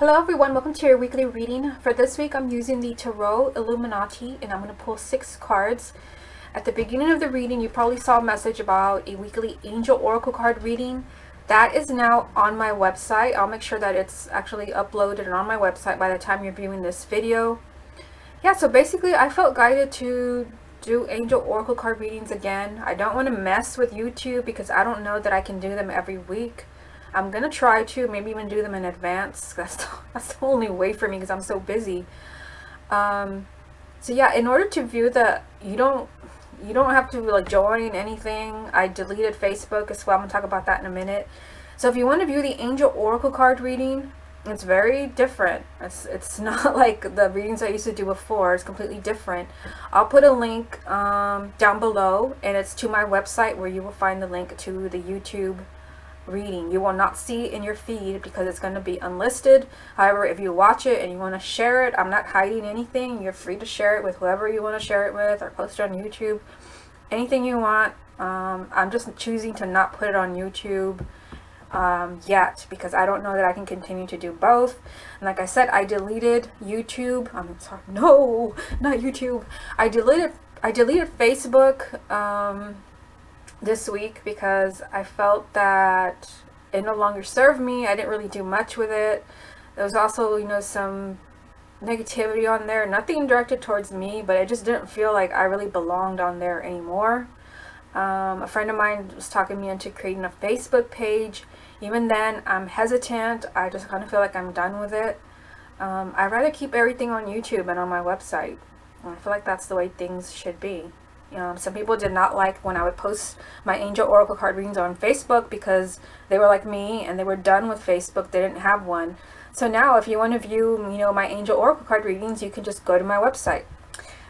Hello everyone, welcome to your weekly reading. For this week I'm using the Tarot Illuminati and I'm going to pull 6 cards. At the beginning of the reading you probably saw a message about a weekly angel oracle card reading. That is now on my website. I'll make sure that it's actually uploaded and on my website by the time you're viewing this video. Yeah, so basically I felt guided to do angel oracle card readings again. I don't want to mess with YouTube because I don't know that I can do them every week. I'm gonna try to maybe even do them in advance. That's the only way for me because I'm so busy. So yeah, in order to view you don't have to like join anything. I deleted Facebook as well. I'm gonna talk about that in a minute. So if you want to view the angel oracle card reading, it's very different. It's not like the readings I used to do before. It's completely different. I'll put a link down below, and it's to my website where you will find the link to the YouTube reading. You will not see it in your feed because it's going to be unlisted. However, if you watch it and you want to share it, I'm not hiding anything. You're free to share it with whoever you want to share it with or post it on YouTube. Anything you want. I'm just choosing to not put it on YouTube yet because I don't know that I can continue to do both. And like I said, I deleted YouTube. I'm sorry, no, not YouTube. I deleted Facebook this week because I felt that it no longer served me. I didn't really do much with it. There was also, some negativity on there, nothing directed towards me, but I just didn't feel like I really belonged on there anymore. A friend of mine was talking me into creating a Facebook page. Even then, I'm hesitant. I just kind of feel like I'm done with it. I'd rather keep everything on YouTube and on my website. I feel like that's the way things should be. Some people did not like when I would post my angel oracle card readings on Facebook because they were like me and they were done with Facebook. They didn't have one. So now if you want to view, my angel oracle card readings, you can just go to my website.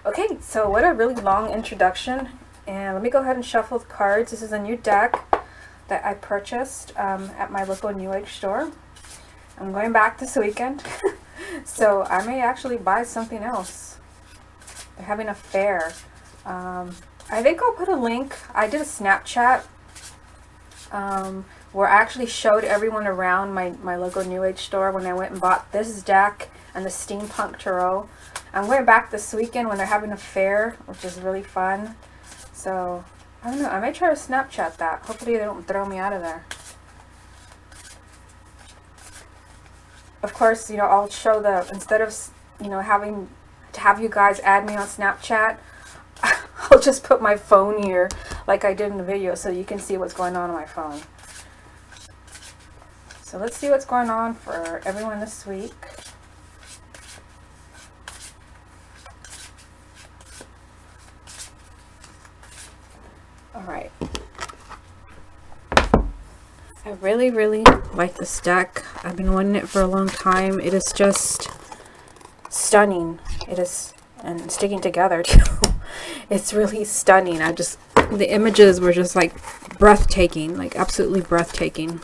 Okay, so what a really long introduction. And let me go ahead and shuffle the cards. This is a new deck that I purchased at my local New Age store. I'm going back this weekend, so I may actually buy something else. They're having a fair. I think I'll put a link. I did a Snapchat where I actually showed everyone around my local New Age store when I went and bought this deck and the Steampunk Tarot. I'm going back this weekend when they're having a fair, which is really fun. So, I don't know. I may try to Snapchat that. Hopefully they don't throw me out of there. Of course, I'll show instead of, having to have you guys add me on Snapchat, I'll just put my phone here like I did in the video so you can see what's going on my phone. So let's see what's going on for everyone this week. Alright. I really, really like this deck. I've been wanting it for a long time. It is just stunning. It is, and sticking together too. It's really stunning. The images were just like breathtaking, like absolutely breathtaking.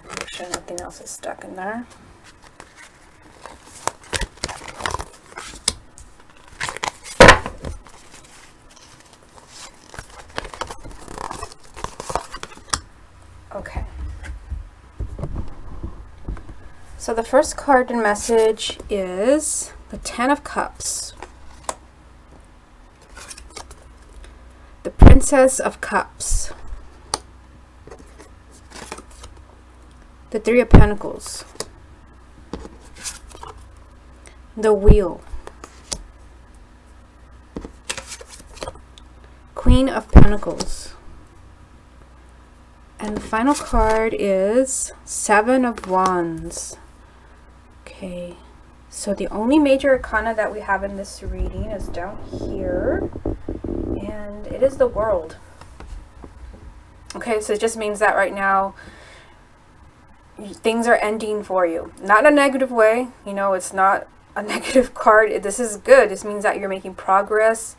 Make sure nothing else is stuck in there. Okay. So the first card and message is the Ten of Cups. The Princess of Cups. The Three of Pentacles. The Wheel. Queen of Pentacles. And the final card is Seven of Wands. Okay, so the only major arcana that we have in this reading is down here, and it is the World. Okay, so it just means that right now things are ending for you. Not in a negative way, it's not a negative card. This is good. This means that you're making progress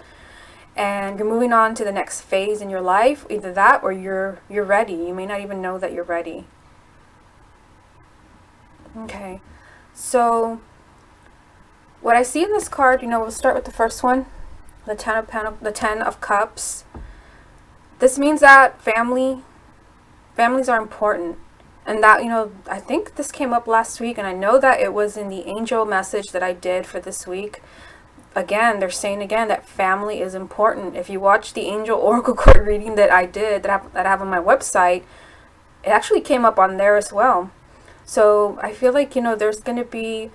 and you're moving on to the next phase in your life. Either that or you're ready. You may not even know that you're ready. Okay, so what I see in this card, we'll start with the first one. the 10 of Cups. This means that families are important. And that, I think this came up last week, and I know that it was in the angel message that I did for this week. Again, they're saying again that family is important. If you watch the angel oracle card reading that I did, that I have on my website, it actually came up on there as well. So I feel like, there's going to be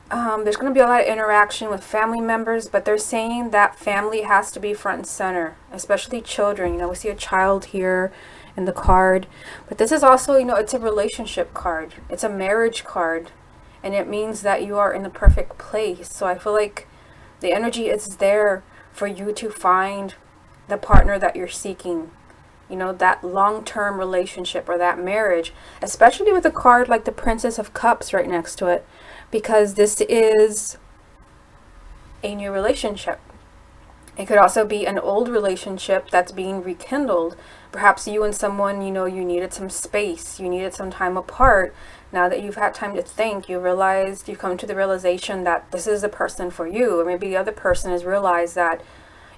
a lot of interaction with family members, but they're saying that family has to be front and center, especially children. We see a child here in the card, but this is also, it's a relationship card. It's a marriage card, and it means that you are in the perfect place. So I feel like the energy is there for you to find the partner that you're seeking, that long-term relationship or that marriage, especially with a card like the Princess of Cups right next to it, because this is a new relationship. It could also be an old relationship that's being rekindled. Perhaps you and someone, you needed some space, you needed some time apart. Now that you've had time to think, you've come to the realization that this is the person for you, or maybe the other person has realized that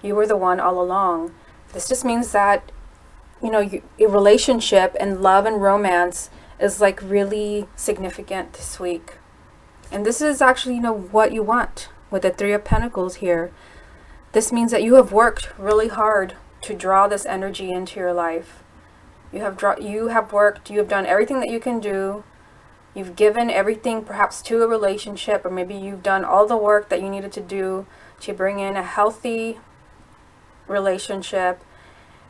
you were the one all along. This just means that, a relationship and love and romance is like really significant this week. And this is actually, what you want with the Three of Pentacles here. This means that you have worked really hard to draw this energy into your life. You have worked, you have done everything that you can do. You've given everything perhaps to a relationship, or maybe you've done all the work that you needed to do to bring in a healthy relationship,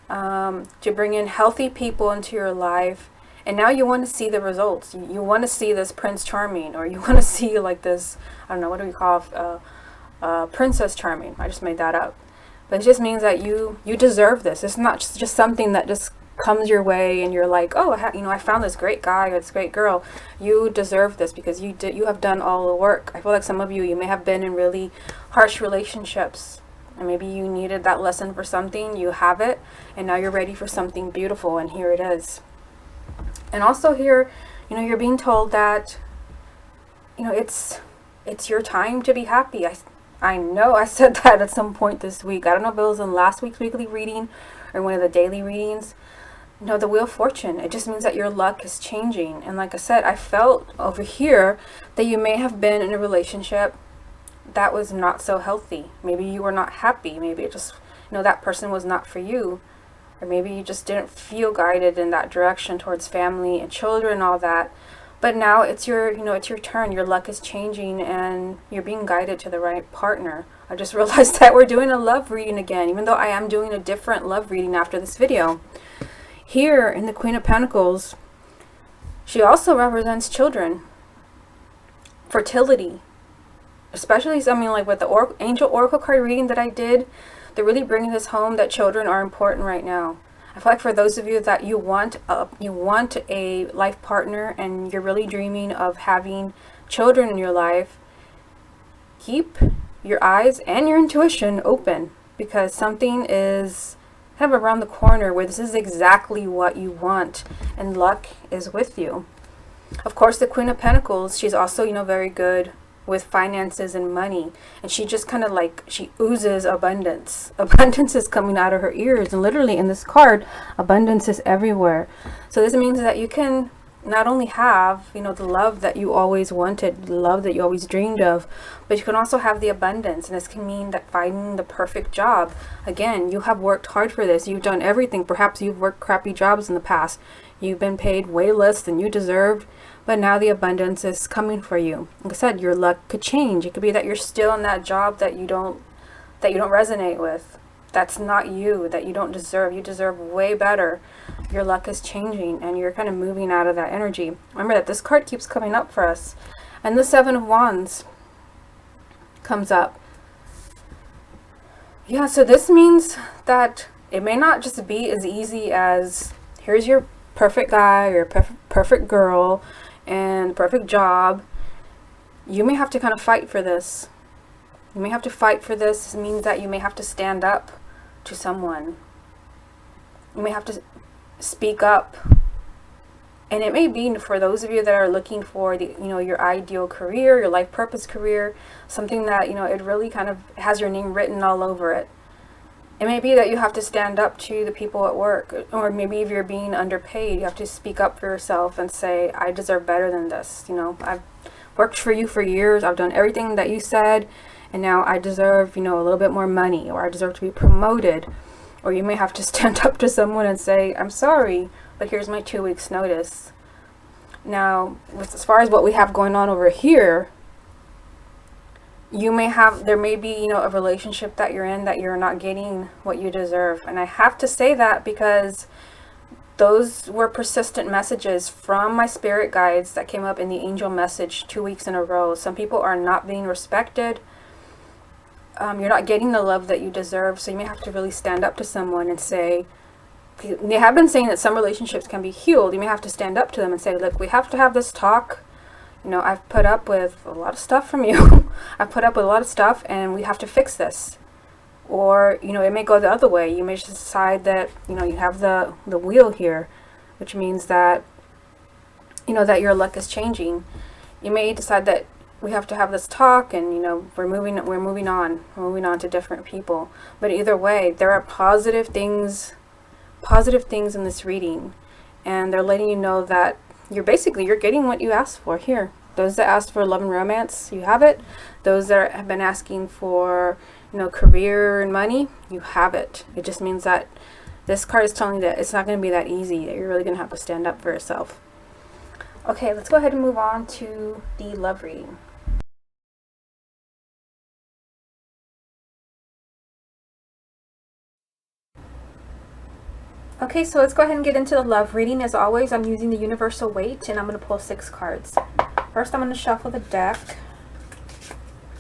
to bring in healthy people into your life. And now you want to see the results. You want to see this Prince Charming, or you want to see like this, I don't know, what do we call Princess Charming. I just made that up. But it just means that you deserve this. It's not just something that just comes your way and you're like, oh, I found this great guy or this great girl. You deserve this because you have done all the work. I feel like some of you may have been in really harsh relationships, and maybe you needed that lesson for something. You have it, and now you're ready for something beautiful, and here it is. And also here, you're being told that, it's your time to be happy. I know I said that at some point this week. I don't know if it was in last week's weekly reading or one of the daily readings. The Wheel of Fortune. It just means that your luck is changing. And like I said, I felt over here that you may have been in a relationship that was not so healthy. Maybe you were not happy. Maybe it just, that person was not for you. Or maybe you just didn't feel guided in that direction towards family and children and all that. But now it's your turn. Your luck is changing and you're being guided to the right partner. I just realized that we're doing a love reading again, even though I am doing a different love reading after this video. Here in the Queen of Pentacles, she also represents children, fertility, especially, like with the Angel Oracle card reading that I did. They're really bringing this home that children are important right now. I feel like for those of you that you want a life partner and you're really dreaming of having children in your life, keep your eyes and your intuition open, because something is kind of around the corner where this is exactly what you want, and luck is with you. Of course, the Queen of Pentacles, she's also, very good with finances and money, and she just kind of she oozes abundance. Abundance is coming out of her ears, and literally in this card, abundance is everywhere. So this means that you can not only have, the love that you always wanted, the love that you always dreamed of, but you can also have the abundance. And this can mean that finding the perfect job. Again, you have worked hard for this. You've done everything. Perhaps you've worked crappy jobs in the past. You've been paid way less than you deserved, but now the abundance is coming for you. Like I said, your luck could change. It could be that you're still in that job that you don't resonate with. That's not you, that you don't deserve. You deserve way better. Your luck is changing and you're kind of moving out of that energy. Remember that this card keeps coming up for us. And the Seven of Wands comes up. Yeah, so this means that it may not just be as easy as here's your perfect guy or perfect girl and perfect job. You may have to kind of fight for this. You may have to fight for this. It means that you may have to stand up to someone. You may have to speak up And it may be for those of you that are looking for the, your ideal career, your life purpose career, something that, it really kind of has your name written all over it. It may be that you have to stand up to the people at work, or maybe if you're being underpaid, you have to speak up for yourself and say, I deserve better than this. I've worked for you for years. I've done everything that you said, and now I deserve, a little bit more money, or I deserve to be promoted. Or you may have to stand up to someone and say, I'm sorry, but here's my 2 weeks notice. Now, as far as what we have going on over here, there may be, a relationship that you're in that you're not getting what you deserve. And I have to say that because those were persistent messages from my spirit guides that came up in the angel message 2 weeks in a row. Some people are not being respected. You're not getting the love that you deserve. So you may have to really stand up to someone and say, they have been saying that some relationships can be healed. You may have to stand up to them and say, look, we have to have this talk. I've put up with a lot of stuff from you. I've put up with a lot of stuff, and we have to fix this. Or, it may go the other way. You may just decide that, you have the wheel here, which means that, that your luck is changing. You may decide that we have to have this talk, and, we're moving on to different people. But either way, there are positive things in this reading, and they're letting you know that you're getting what you asked for here. Those that asked for love and romance, you have it. Those that have been asking for, career and money, you have it. It just means that this card is telling you that it's not going to be that easy, that you're really going to have to stand up for yourself. Okay, let's go ahead and move on to the love reading. Okay, so let's go ahead and get into the love reading. As always, I'm using the universal weight, and I'm going to pull 6 cards. First, I'm going to shuffle the deck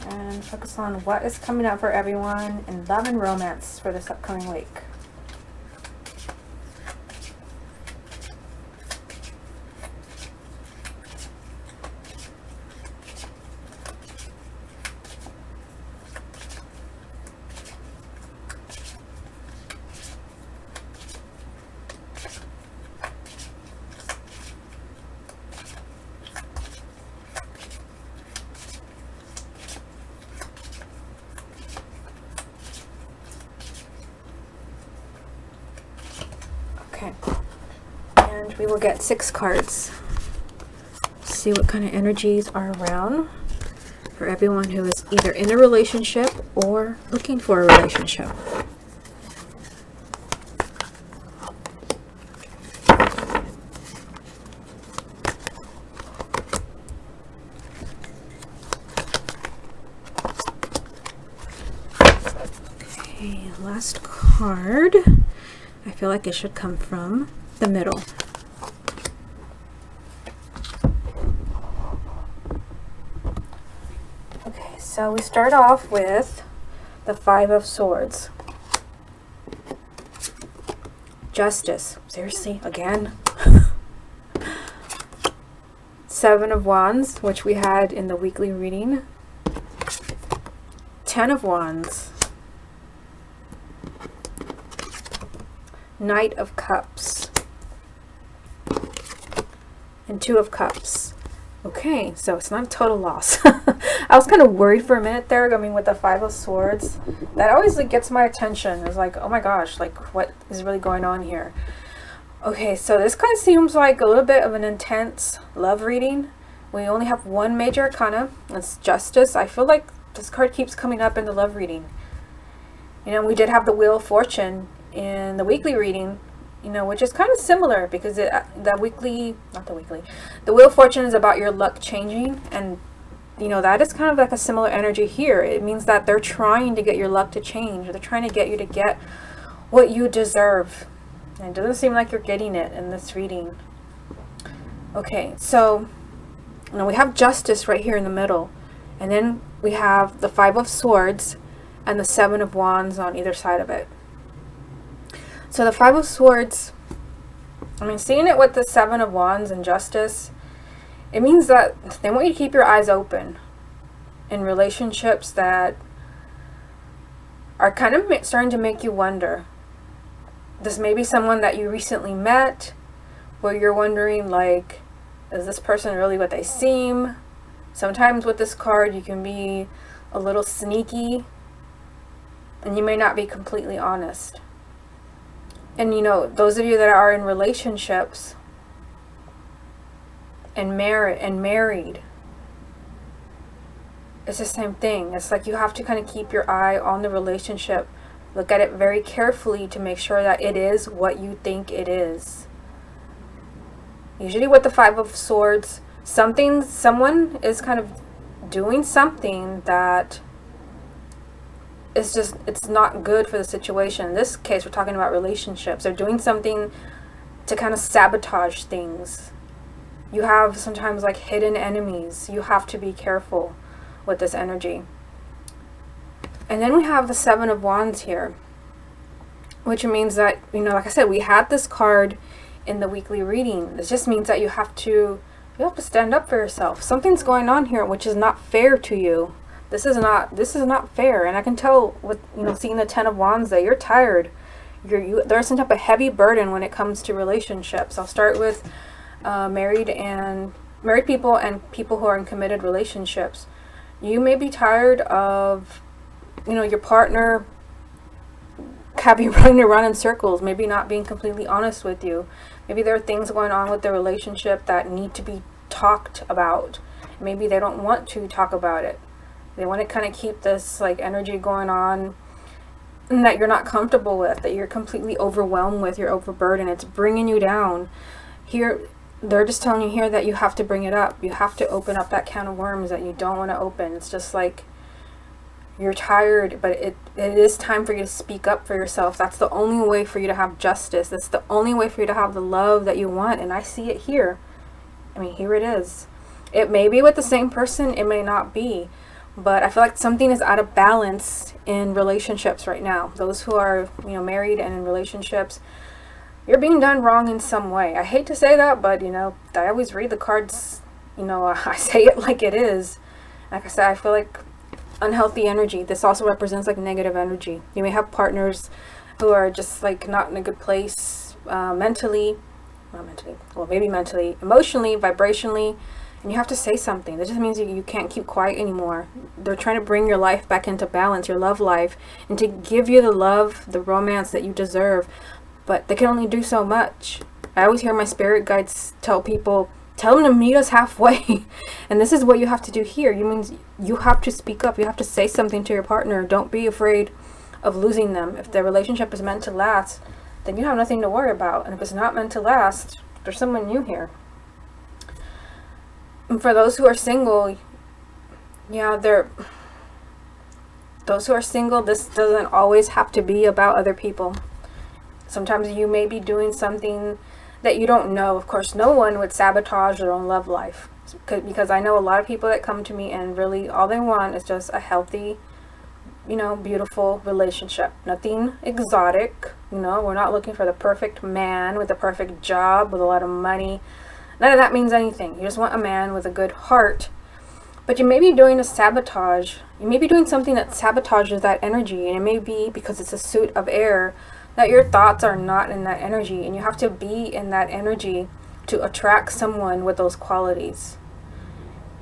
and focus on what is coming up for everyone in love and romance for this upcoming week. Okay, and we will get 6 cards. See what kind of energies are around for everyone who is either in a relationship or looking for a relationship. Okay, last card. I feel like it should come from the middle. Okay, so we start off with the 5 of Swords. Justice. Seriously, again? 7 of Wands, which we had in the weekly reading. 10 of Wands. Knight of Cups, and 2 of Cups. Okay, so it's not a total loss. I was kind of worried for a minute there. I mean, with the 5 of Swords, that always gets my attention. It's like, oh my gosh, like what is really going on here? Okay, so this kind of seems like a little bit of an intense love reading. We only have 1 major arcana. It's Justice. I feel like this card keeps coming up in the love reading. We did have the Wheel of Fortune in the weekly reading, which is kind of similar because the Wheel of Fortune is about your luck changing, and that is kind of like a similar energy here. It means that they're trying to get your luck to change. They're trying to get you to get what you deserve, and it doesn't seem like you're getting it in this reading. Okay, so we have Justice right here in the middle, and then we have the 5 of Swords and the 7 of Wands on either side of it. So the 5 of Swords, seeing it with the 7 of Wands and Justice, it means that they want you to keep your eyes open in relationships that are kind of starting to make you wonder. This may be someone that you recently met, where you're wondering, like, is this person really what they seem? Sometimes with this card, you can be a little sneaky, and you may not be completely honest. And you know, those of you that are in relationships and married, it's the same thing. It's like you have to kind of keep your eye on the relationship. Look at it very carefully to make sure that it is what you think it is. Usually with the Five of Swords, someone is kind of doing something that it's not good for the situation. In this case, we're talking about relationships. They're doing something to kind of sabotage things. You have sometimes like hidden enemies. You have to be careful with this energy. And then we have the Seven of Wands here, which means that, you know, like I said, we had this card in the weekly reading. This just means that you have to stand up for yourself. Something's going on here which is not fair to you. This is not fair. And I can tell with, you know, seeing the Ten of Wands that you're tired. There's some type of heavy burden when it comes to relationships. I'll start with married people and people who are in committed relationships. You may be tired of, you know, your partner have you running around in circles, maybe not being completely honest with you. Maybe there are things going on with the relationship that need to be talked about. Maybe they don't want to talk about it. They want to kind of keep this like energy going on that you're not comfortable with, that you're completely overwhelmed with, you're overburdened. It's bringing you down. Here, they're just telling you here that you have to bring it up. You have to open up that can of worms that you don't want to open. It's just like you're tired, but it is time for you to speak up for yourself. That's the only way for you to have justice. That's the only way for you to have the love that you want. And I see it here. I mean, here it is. It may be with the same person. It may not be. But I feel like something is out of balance in relationships right now. Those who are, you know, married and in relationships, you're being done wrong in some way. I hate to say that, but, you know, I always read the cards, you know, I say it like it is. Like I said, I feel like unhealthy energy. This also represents like negative energy. You may have partners who are just like not in a good place mentally, emotionally, vibrationally, and you have to say something. That just means you can't keep quiet anymore. They're trying to bring your life back into balance, your love life, and to give you the love, the romance that you deserve, but they can only do so much. I always hear my spirit guides tell people, tell them to meet us halfway. And this is what you have to do here. You have to speak up. You have to say something to your partner. Don't be afraid of losing them. If the relationship is meant to last, then you have nothing to worry about. And if it's not meant to last, there's someone new here. And for those who are single, those who are single, this doesn't always have to be about other people. Sometimes you may be doing something that you don't know. Of course, no one would sabotage their own love life, because I know a lot of people that come to me and really all they want is just a healthy, you know, beautiful relationship. Nothing exotic. You know, we're not looking for the perfect man with the perfect job with a lot of money. None of that means anything. You just want a man with a good heart. But you may be doing a sabotage. You may be doing something that sabotages that energy, and it may be because it's a suit of air that your thoughts are not in that energy, and you have to be in that energy to attract someone with those qualities.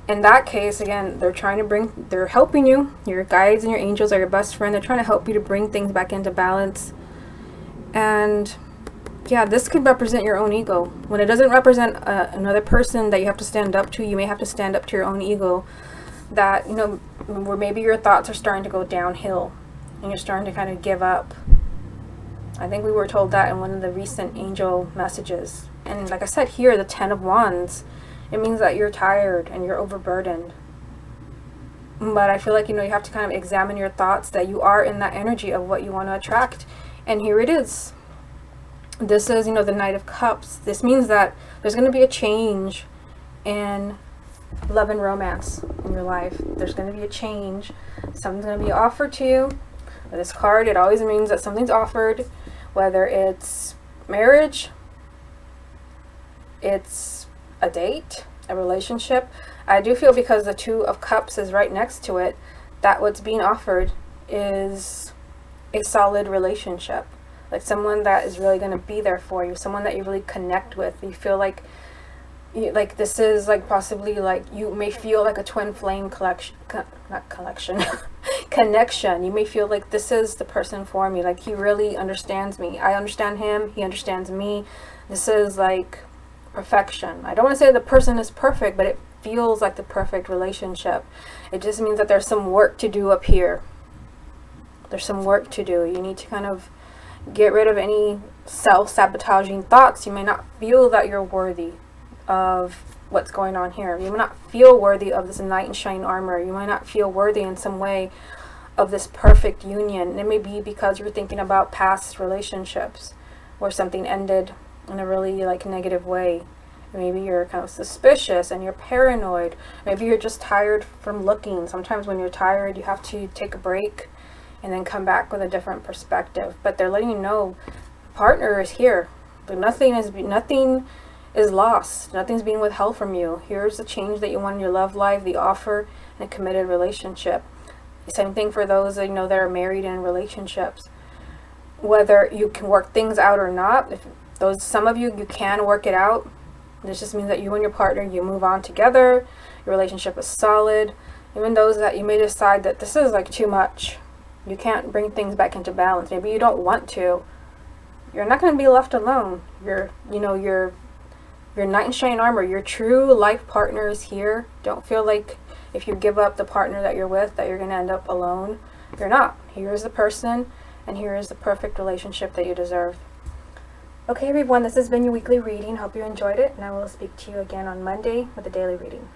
In that case, again, they're helping you. Your guides and your angels are your best friend. They're trying to help you to bring things back into balance. And yeah, this could represent your own ego. When it doesn't represent another person that you have to stand up to, you may have to stand up to your own ego. That, you know, where maybe your thoughts are starting to go downhill and you're starting to kind of give up. I think we were told that in one of the recent angel messages. And like I said here, the Ten of Wands, it means that you're tired and you're overburdened. But I feel like, you know, you have to kind of examine your thoughts, that you are in that energy of what you want to attract. And here it is. This is, you know, the Knight of Cups. This means that there's going to be a change in love and romance in your life. There's going to be a change. Something's going to be offered to you. With this card, it always means that something's offered, whether it's marriage, it's a date, a relationship. I do feel, because the Two of Cups is right next to it, that what's being offered is a solid relationship. like someone that is really going to be there for you, someone that you really connect with. You feel like this is like possibly like you may feel like a twin flame not collection connection. You may feel like this is the person for me, like he really understands me, I understand him, he understands me. This is like perfection. I don't want to say the person is perfect, but it feels like the perfect relationship. It just means that there's some work to do up here. There's some work to do. You need to kind of get rid of any self-sabotaging thoughts. You may not feel that you're worthy of what's going on here. You may not feel worthy of this knight in shining armor. You might not feel worthy in some way of this perfect union. And it may be because you're thinking about past relationships where something ended in a really like negative way. Maybe you're kind of suspicious and you're paranoid. Maybe you're just tired from looking. Sometimes when you're tired, you have to take a break and then come back with a different perspective. But they're letting you know partner is here. But nothing is lost. Nothing's being withheld from you. Here's the change that you want in your love life, the offer, and a committed relationship. The same thing for those that that are married in relationships. Whether you can work things out or not, some of you can work it out. This just means that you and your partner, you move on together. Your relationship is solid. Even those that you may decide that this is like too much. You can't bring things back into balance. Maybe you don't want to. You're not going to be left alone. Your knight in shining armor, your true life partner is here. Don't feel like if you give up the partner that you're with that you're going to end up alone. You're not. Here is the person, and here is the perfect relationship that you deserve. Okay, everyone, this has been your weekly reading. Hope you enjoyed it, and I will speak to you again on Monday with a daily reading.